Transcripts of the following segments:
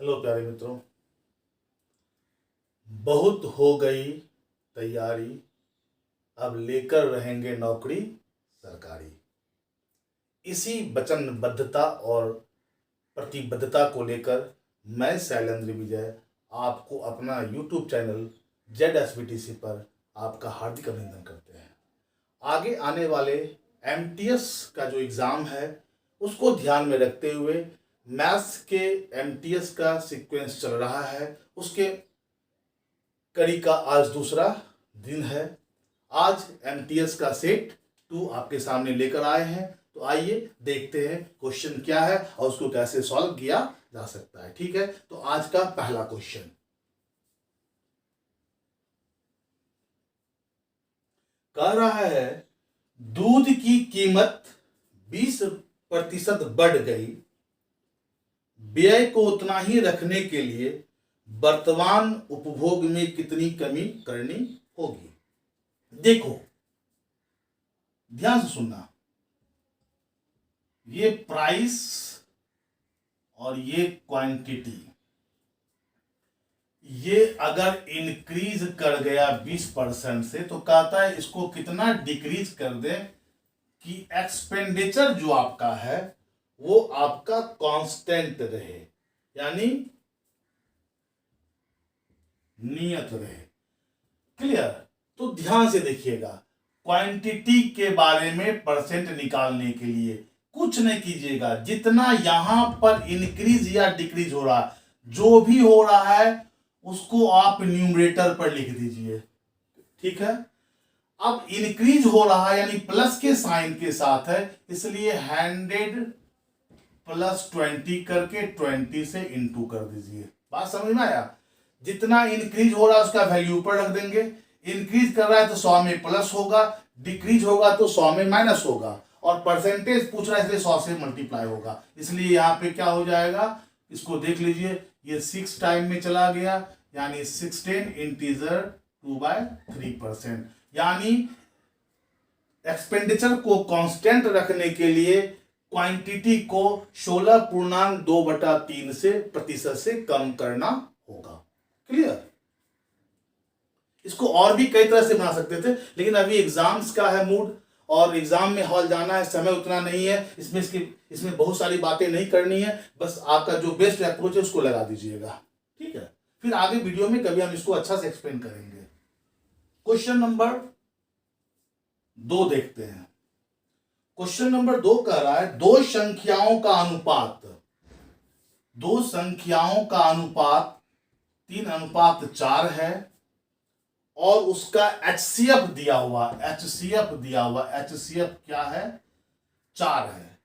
Hello प्यारे मित्रों, बहुत हो गई तैयारी, अब लेकर रहेंगे नौकरी सरकारी। इसी वचनबद्धता और प्रतिबद्धता को लेकर मैं शैलेंद्र विजय आपको अपना यूट्यूब चैनल ZSBTC पर आपका हार्दिक अभिनंदन करते हैं। आगे आने वाले MTS का जो एग्ज़ाम है उसको ध्यान में रखते हुए मैथ्स के MTS का सीक्वेंस चल रहा है, उसके कड़ी का आज दूसरा दिन है। आज MTS का सेट 2 आपके सामने लेकर आए हैं, तो आइए देखते हैं क्वेश्चन क्या है और उसको कैसे सॉल्व किया जा सकता है। ठीक है, तो आज का पहला क्वेश्चन कह रहा है दूध की कीमत 20% बढ़ गई, व्यय को उतना ही रखने के लिए वर्तमान उपभोग में कितनी कमी करनी होगी। देखो, ध्यान से सुनना, ये प्राइस और ये क्वांटिटी, ये अगर इंक्रीज कर गया 20% से तो कहता है इसको कितना डिक्रीज कर दे कि एक्सपेंडिचर जो आपका है वो आपका कांस्टेंट रहे, यानी नियत रहे। क्लियर? तो ध्यान से देखिएगा, क्वांटिटी के बारे में परसेंट निकालने के लिए कुछ नहीं कीजिएगा, जितना यहां पर इंक्रीज या डिक्रीज हो रहा, जो भी हो रहा है उसको आप न्यूमरेटर पर लिख दीजिए। ठीक है, अब इंक्रीज हो रहा है यानी प्लस के साइन के साथ है, इसलिए 100 + 20 करके 20 से इंटू कर दीजिए। बात समझ में आया? जितना इंक्रीज हो रहा है उसका वैल्यू ऊपर रख देंगे। इंक्रीज कर रहा है तो 100 में प्लस होगा, डिक्रीज होगा तो 100 में माइनस होगा, और परसेंटेज पूछ रहा है इसलिए 100 से मल्टीप्लाई होगा। इसलिए यहाँ पे क्या हो जाएगा, इसको देख लीजिए, ये 6 टाइम में चला गया, यानी 16 इंटीजर 2/3%। यानी एक्सपेंडिचर को कांस्टेंट रखने के लिए क्वांटिटी को 16.2/3 से प्रतिशत से कम करना होगा। क्लियर? इसको और भी कई तरह से बना सकते थे, लेकिन अभी एग्जाम्स का है मूड और एग्जाम में हॉल जाना है, समय उतना नहीं है, इसमें बहुत सारी बातें नहीं करनी है, बस आपका जो बेस्ट अप्रोच है उसको लगा दीजिएगा। ठीक है, फिर आगे वीडियो में कभी हम इसको अच्छा से एक्सप्लेन करेंगे। क्वेश्चन नंबर 2 देखते हैं। क्वेश्चन नंबर 2 कह रहा है दो संख्याओं का अनुपात 3:4 है और उसका HCF दिया हुआ, HCF क्या है, 4 है।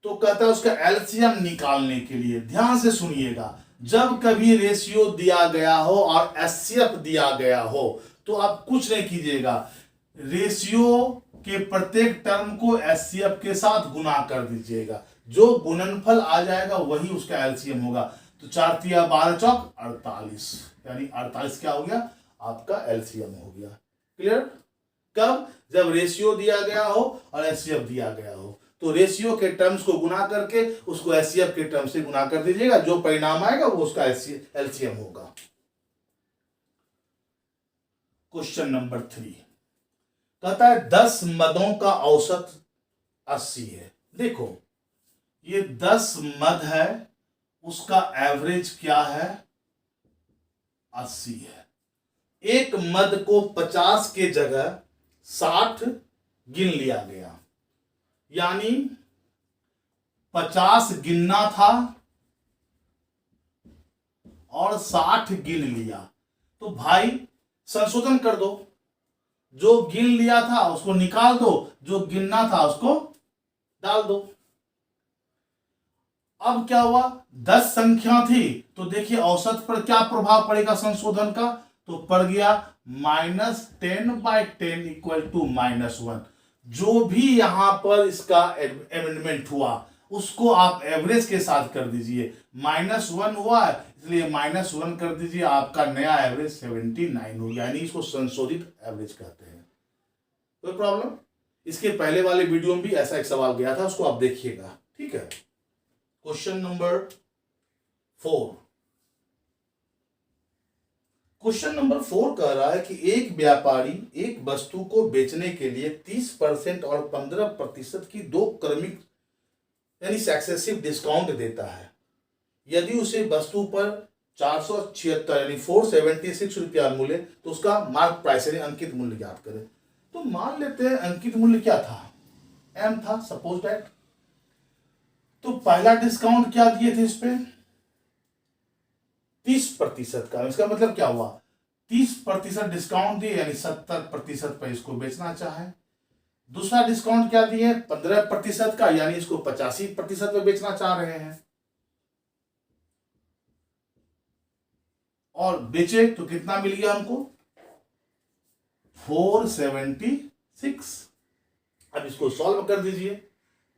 तो कहता है उसका LCM निकालने के लिए, ध्यान से सुनिएगा, जब कभी रेशियो दिया गया हो और HCF दिया गया हो तो आप कुछ नहीं कीजिएगा, रेशियो के प्रत्येक टर्म को HCF के साथ गुना कर दीजिएगा, जो गुणनफल आ जाएगा वही उसका LCM होगा। तो 4 × 12 = 48, यानी 48 क्या हो गया, आपका LCM हो गया। क्लियर? कब? जब रेशियो दिया गया हो और HCF दिया गया हो, तो रेशियो के टर्म्स को गुना करके उसको HCF के टर्म से गुना कर दीजिएगा, जो परिणाम आएगा वो उसका LCM होगा। क्वेश्चन नंबर 3 कहता है 10 मदों का औसत 80 है। देखो, ये 10 मद है, उसका एवरेज क्या है, 80 है। एक मद को 50 के जगह 60 गिन लिया गया, यानी 50 गिनना था और 60 गिन लिया। तो भाई संशोधन कर दो, जो गिन लिया था उसको निकाल दो, जो गिनना था उसको डाल दो। अब क्या हुआ, 10 संख्या थी तो देखिए औसत पर क्या प्रभाव पड़ेगा संशोधन का, तो पड़ गया -10/10 = -1। जो भी यहां पर इसका एमेंडमेंट हुआ उसको आप एवरेज के साथ कर दीजिए, -1 हुआ है इसलिए -1 कर दीजिए, आपका नया एवरेज 79 हो गया, यानी इसको संशोधित एवरेज कहते हैं। कोई प्रॉब्लम? इसके पहले वाले वीडियो में भी ऐसा एक सवाल गया था, उसको आप देखिएगा। ठीक है, क्वेश्चन नंबर 4 क्वेश्चन नंबर 4 कह रहा है कि एक व्यापारी एक वस्तु को बेचने के लिए 30% और 15% की दो क्रमिक यानी सक्सेसिव डिस्काउंट देता है। यदि उसे वस्तु पर 476 यानी 476 रुपया मूल्य तो उसका मार्क प्राइस यानी अंकित मूल्य ज्ञात करें। तो मान लेते हैं अंकित मूल्य क्या था, एम था, सपोज दैट। तो पहला डिस्काउंट क्या दिए थे इस पे, 30% का। इसका मतलब क्या हुआ, 30% डिस्काउंट दिए यानी 70% पर इसको बेचना चाहे। दूसरा डिस्काउंट क्या दिए, 15% का, यानी इसको 85% पे बेचना चाह रहे हैं। और बेचे तो कितना मिल गया हमको, 476। अब इसको सॉल्व कर दीजिए।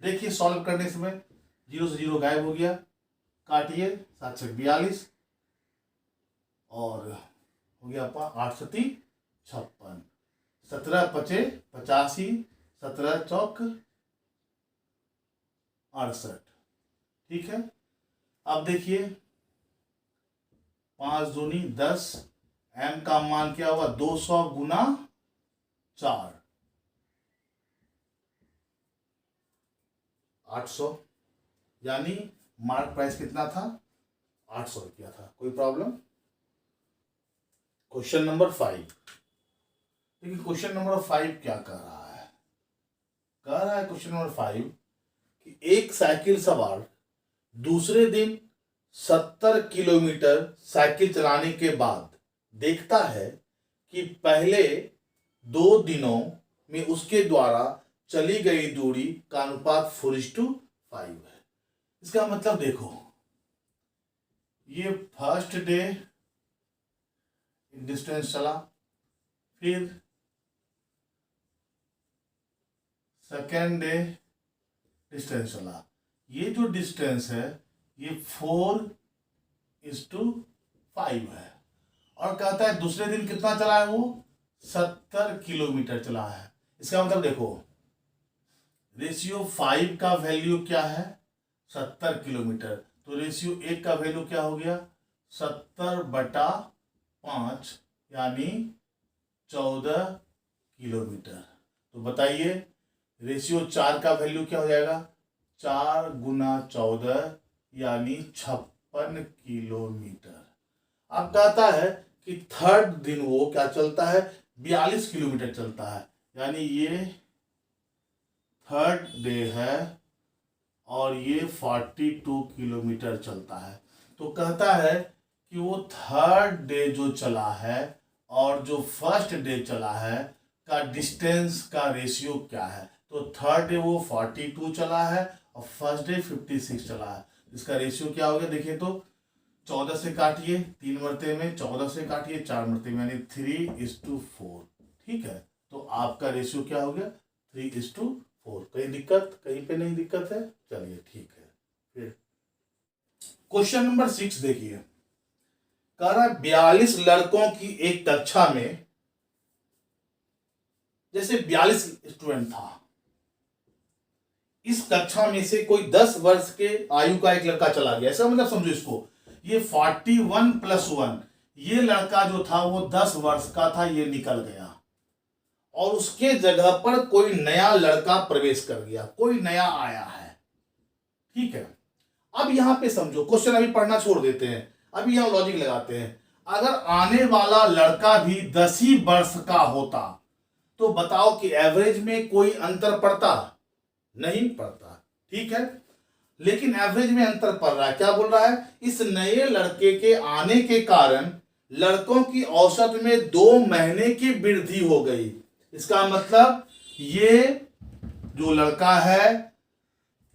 देखिए सॉल्व करने से में 0 से 0 गायब हो गया, काटिए 7 से 42 और हो गया आपका 8 सती 56, 17 पचे 85, 17 चौक 68। ठीक है, अब देखिए 5 दूनी 10, एम का मान क्या हुआ 200 गुना 4, 800, यानी मार्क प्राइस कितना था, 800 रुपया था। कोई प्रॉब्लम। क्वेश्चन नंबर 5, देखिए क्वेश्चन नंबर 5 क्या कह रहा है, कह रहा है क्वेश्चन नंबर 5 कि एक साइकिल सवार दूसरे दिन 70 किलोमीटर साइकिल चलाने के बाद देखता है कि पहले 2 दिनों में उसके द्वारा चली गई दूरी का अनुपात 4:5 है। इसका मतलब देखो, ये फर्स्ट डे डिस्टेंस चला, फिर सेकेंड डे डिस्टेंस चला। ये जो डिस्टेंस है ये 4:5 है। और कहता है दूसरे दिन कितना चला है, वो 70 किलोमीटर चला है। इसका मतलब देखो रेशियो 5 का वैल्यू क्या है, 70 किलोमीटर, तो रेशियो 1 का वैल्यू क्या हो गया 70/5 यानी 14 किलोमीटर। तो बताइए रेशियो 4 का वैल्यू क्या हो जाएगा, 4 गुना 14 यानी 56 किलोमीटर। अब कहता है कि थर्ड दिन वो क्या चलता है, 42 किलोमीटर चलता है, यानी ये थर्ड डे है और ये 42 किलोमीटर चलता है। तो कहता है कि वो थर्ड डे जो चला है और जो फर्स्ट डे चला है का डिस्टेंस का रेशियो क्या है। तो थर्ड डे वो 42 चला है और फर्स्ट डे 56 चला है। इसका रेशियो क्या हो गया, देखिए तो 14 से काटिए 3 मरते में, 14 से काटिए 4 मरते में, यानी 3:4। ठीक है, तो आपका रेशियो क्या हो गया 3:4। कहीं दिक्कत, कहीं पे नहीं दिक्कत है, चलिए ठीक है। फिर क्वेश्चन नंबर 6 देखिए, कह रहा है 42 लड़कों की एक कक्षा में, जैसे 42 स्टूडेंट था, इस कक्षा में से कोई 10 वर्ष के आयु का एक लड़का चला गया। ऐसा मतलब समझो इसको, ये 41 + 1, ये लड़का जो था वो 10 वर्ष का था, ये निकल गया और उसके जगह पर कोई नया लड़का प्रवेश कर गया, कोई नया आया है। ठीक है, अब यहां पे समझो, क्वेश्चन अभी पढ़ना छोड़ देते हैं, अभी यहां लॉजिक लगाते हैं। अगर आने वाला लड़का भी 10 ही वर्ष का होता तो बताओ कि एवरेज में कोई अंतर पड़ता, नहीं पड़ता। ठीक है, लेकिन एवरेज में अंतर पड़ रहा है। क्या बोल रहा है, इस नए लड़के के आने के कारण लड़कों की औसत में 2 महीने की वृद्धि हो गई। इसका मतलब ये जो लड़का है,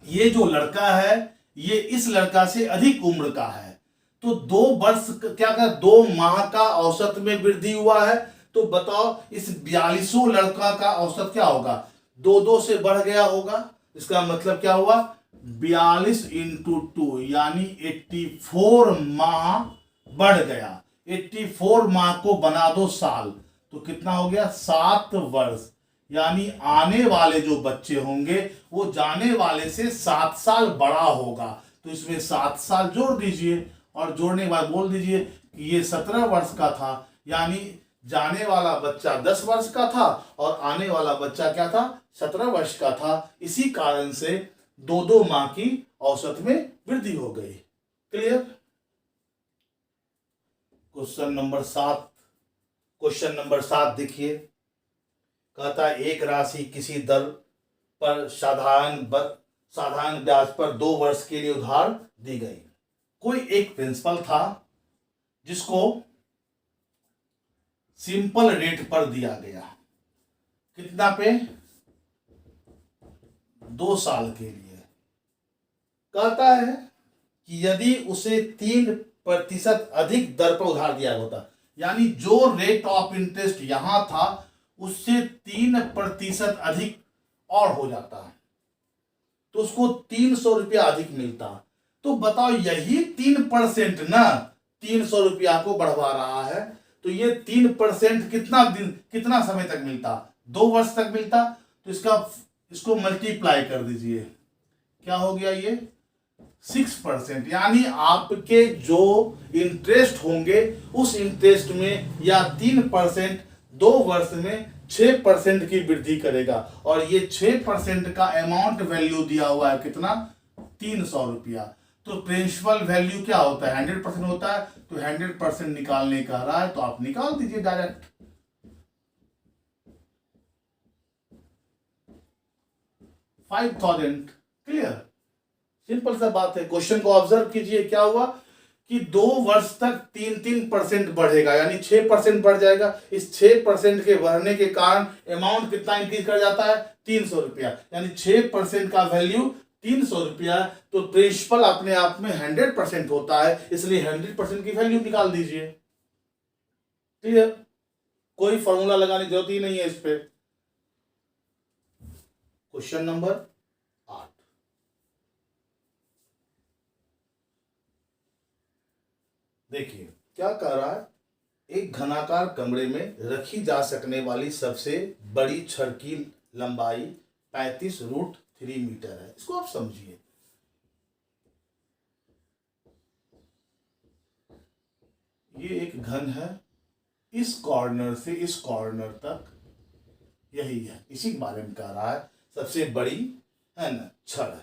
ये जो लड़का है ये इस लड़का से अधिक उम्र का है, तो 2 वर्ष क्या कर 2 माह का औसत में वृद्धि हुआ है। तो बताओ इस 42 लड़का का औसत क्या होगा, 2 से बढ़ गया होगा। इसका मतलब क्या हुआ 42 × 2 यानी 84 माह बढ़ गया। 84 माह को बना दो साल, तो कितना हो गया 7 वर्ष, यानी आने वाले जो बच्चे होंगे वो जाने वाले से 7 साल बड़ा होगा। तो इसमें 7 साल जोड़ दीजिए और जोड़ने के बाद बोल दीजिए कि ये 17 वर्ष का था, यानी जाने वाला बच्चा 10 वर्ष का था और आने वाला बच्चा क्या था, 17 वर्ष का था। इसी कारण से 2-2 माह की औसत में वृद्धि हो गई। क्लियर। क्वेश्चन नंबर 7 देखिए, कहता है एक राशि किसी दर पर साधारण ब्याज पर 2 वर्ष के लिए उधार दी गई। कोई एक प्रिंसिपल था जिसको सिंपल रेट पर दिया गया। कितना पे? 2 साल के लिए। कहता है कि यदि उसे 3% अधिक दर पर उधार दिया होता, यानी जो रेट ऑफ इंटरेस्ट यहां था उससे 3% अधिक और हो जाता, तो उसको 300 रुपया अधिक मिलता। तो बताओ, यही 3% ना 300 रुपया को बढ़वा रहा है, तो ये 3% कितना समय तक मिलता? 2 वर्ष तक मिलता। तो इसको मल्टीप्लाई कर दीजिए, क्या हो गया ये? 6%। यानी आपके जो इंटरेस्ट होंगे उस इंटरेस्ट में या 3% 2 वर्ष में 6% की वृद्धि करेगा। और ये 6% का अमाउंट वैल्यू दिया हुआ है कितना? 300 रुपया। तो प्रिंसिपल वैल्यू क्या होता है? 100% होता है। तो 100% निकालने कह रहा है, तो आप निकाल दीजिए डायरेक्ट। 5000। क्लियर, सिंपल सा बात है। क्वेश्चन को ऑब्जर्व कीजिए, क्या हुआ कि 2 वर्ष तक 3% बढ़ेगा, यानी 6% बढ़ जाएगा। इस 6% के बढ़ने के कारण अमाउंट कितना इंक्रीज कर जाता है? 300 रुपया। यानी 6% का वैल्यू 300 रुपया। तो प्रिंसिपल अपने आप में 100% होता है, इसलिए 100% की वैल्यू निकाल दीजिए। क्लियर, कोई फॉर्मूला लगाने की जरूरत ही नहीं है इस पे। क्वेश्चन नंबर 8, देखिए क्या कह रहा है। एक घनाकार कमरे में रखी जा सकने वाली सबसे बड़ी छड़ की लंबाई 35√3 मीटर है। इसको आप समझिए। ये एक घन है, इस कॉर्नर से इस कॉर्नर तक यही है, इसी के बारे में कह रहा है। सबसे बड़ी है ना छड़,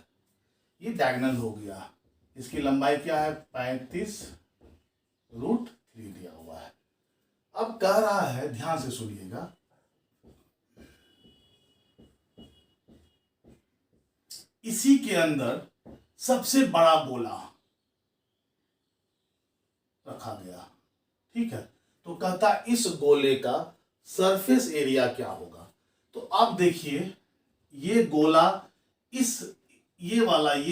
ये डायगोनल हो गया। इसकी लंबाई क्या है? 35√3 दिया हुआ है। अब कह रहा है, ध्यान से सुनिएगा, इसी के अंदर सबसे बड़ा गोला रखा गया। ठीक है, तो कहता इस गोले का सरफेस एरिया क्या होगा। तो अब देखिए, ये गोला ये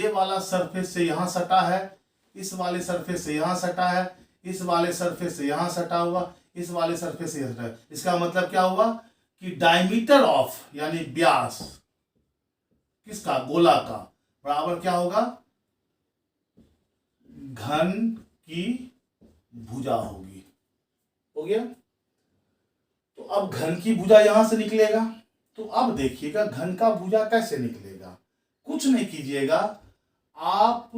वाला सरफेस से यहां सटा है, इस वाले सरफेस से यहां सटा है, इस वाले सरफेस से यहां सटा हुआ, इस वाले सरफेस से यहां सटा है। इसका मतलब क्या हुआ कि डायमीटर ऑफ यानी व्यास किसका? गोला का बराबर क्या होगा? घन की भुजा होगी। हो गया। तो अब घन की भुजा यहां से निकलेगा। तो अब देखिएगा घन का भुजा कैसे निकलेगा। कुछ नहीं कीजिएगा, आप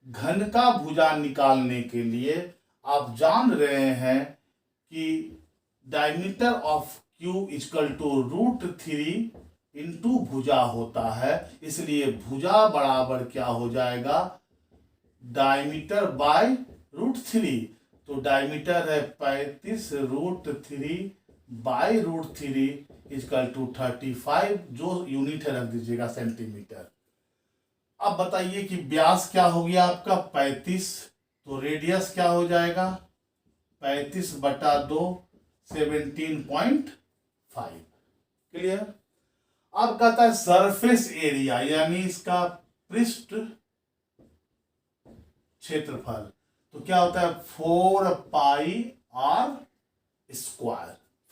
घन का भुजा निकालने के लिए आप जान रहे हैं कि diameter of cube equal to √3 into भुजा होता है। इसलिए भुजा बराबर क्या हो जाएगा? Diameter by √3। तो डायमीटर है 35√3 बाय √3 इक्वल टू 35, जो यूनिट है रख दीजिएगा सेंटीमीटर। अब बताइए कि व्यास क्या हो गया आपका? 35। तो रेडियस क्या हो जाएगा? 35/2 17.5। क्लियर। अब कहता है सरफेस एरिया, यानी इसका पृष्ठ क्षेत्रफल। तो क्या होता है? 4πr²।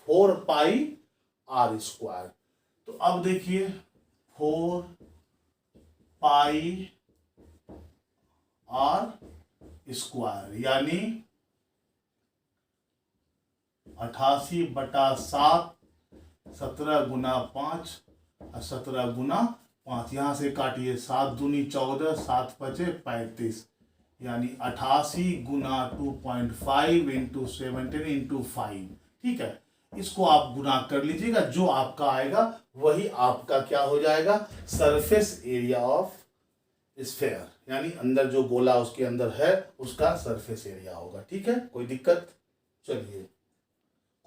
4πr²। तो अब देखिए 4πr² यानी 88/7, 17 गुना 5 और 17 गुना 5। यहां से काटिए, 7 दूनी 14, 7 5 35, यानी 88 गुना 2.5 इंटू 17 इंटू 5, ठीक है, इसको आप गुना कर लीजिएगा, जो आपका आएगा वही आपका क्या हो जाएगा, सरफेस एरिया ऑफ स्फेयर, यानी अंदर जो गोला उसके अंदर है उसका सरफेस एरिया होगा। ठीक है, कोई दिक्कत? चलिए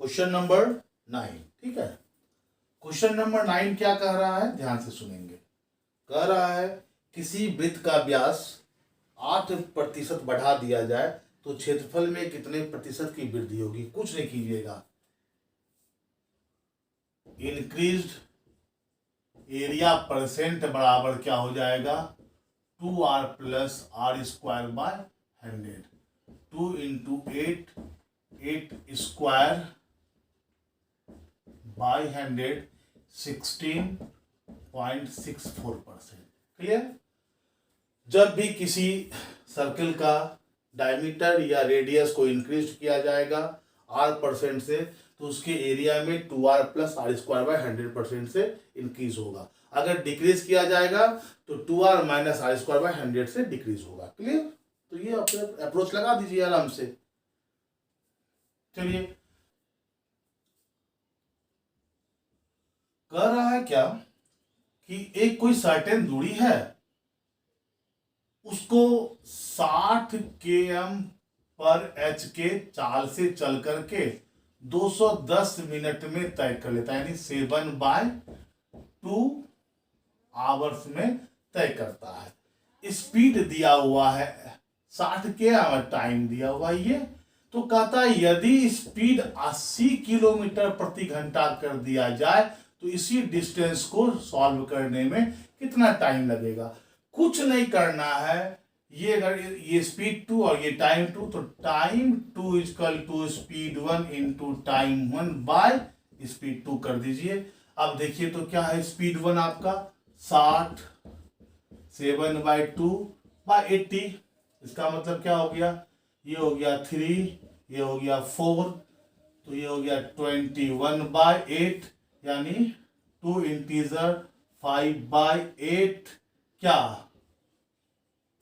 क्वेश्चन नंबर 9। ठीक है, क्वेश्चन नंबर 9 क्या कह रहा है, ध्यान से सुनेंगे। कह रहा है किसी वृत्त का व्यास 8% बढ़ा दिया जाए तो क्षेत्रफल में कितने प्रतिशत की वृद्धि होगी। कुछ नहीं कीजिएगा, इंक्रीज्ड एरिया परसेंट बराबर क्या हो जाएगा, 2r plus r square by 100, 2 into 8 square by 100, 16.64%। Clear? जब भी किसी सर्कल का डायमीटर या रेडियस को इंक्रीज किया जाएगा r% से, तो उसके एरिया में 2r plus r square by 100% से इंक्रीज होगा। अगर डिक्रीज किया जाएगा तो 2r minus r square by 100 से डिक्रीज होगा। क्लियर? तो ये अपने अप्रोच लगा दीजिए आराम से। चलिए, कह रहा है क्या कि एक कोई सर्टेन दूरी है, उसको 60 km पर h के चाल से चल करके 210 मिनट में तय कर लेता है, यानी 7/2 आवर्स में तय करता है। स्पीड दिया हुआ है 60 के और टाइम दिया हुआ है ये, तो कहता है यदि स्पीड 80 किलोमीटर प्रति घंटा कर दिया जाए तो इसी डिस्टेंस को सॉल्व करने में कितना टाइम लगेगा। कुछ नहीं करना है, ये अगर ये स्पीड 2 और ये टाइम 2, तो time 2 equal to speed 1 into time 1 by speed 2 कर दीजिए। अब देखिए तो क्या है, स्पीड 1 आपका 60, 7/2 बाय 80, इसका मतलब क्या हो गया, ये हो गया 3, ये हो गया 4, तो ये हो गया 21/8, यानी 2 इंटीजर 5/8 क्या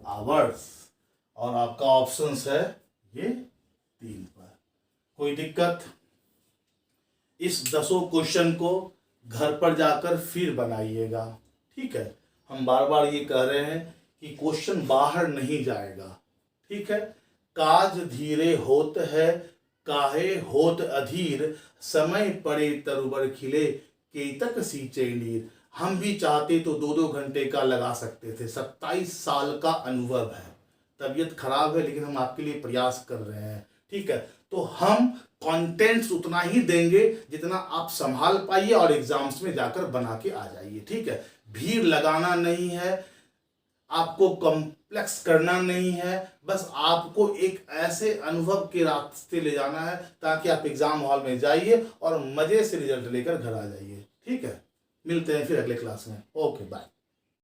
आवर्स, और आपका ऑप्शंस है ये 3 पर। कोई दिक्कत? इस 10 क्वेश्चन को घर पर जाकर फिर बनाइएगा। ठीक है, हम बार बार ये कह रहे हैं कि क्वेश्चन बाहर नहीं जाएगा। ठीक है, काज धीरे होत है काहे होत अधीर, समय पड़े तरुबर खिले केतक सींचे नीर। हम भी चाहते तो 2-2 घंटे का लगा सकते थे, 27 साल का अनुभव है, तबीयत खराब है लेकिन हम आपके लिए प्रयास कर रहे हैं। ठीक है, तो हम कंटेंट्स उतना ही देंगे जितना आप संभाल पाइए और एग्जाम्स में जाकर बना के आ जाइए। ठीक है, भीड़ लगाना नहीं है, आपको कॉम्प्लेक्स करना नहीं है, बस आपको एक ऐसे अनुभव के रास्ते ले जाना है ताकि आप एग्जाम हॉल में जाइए और मजे से रिजल्ट लेकर घर आ जाइए। ठीक है, मिलते हैं फिर अगले क्लास में। Okay, bye.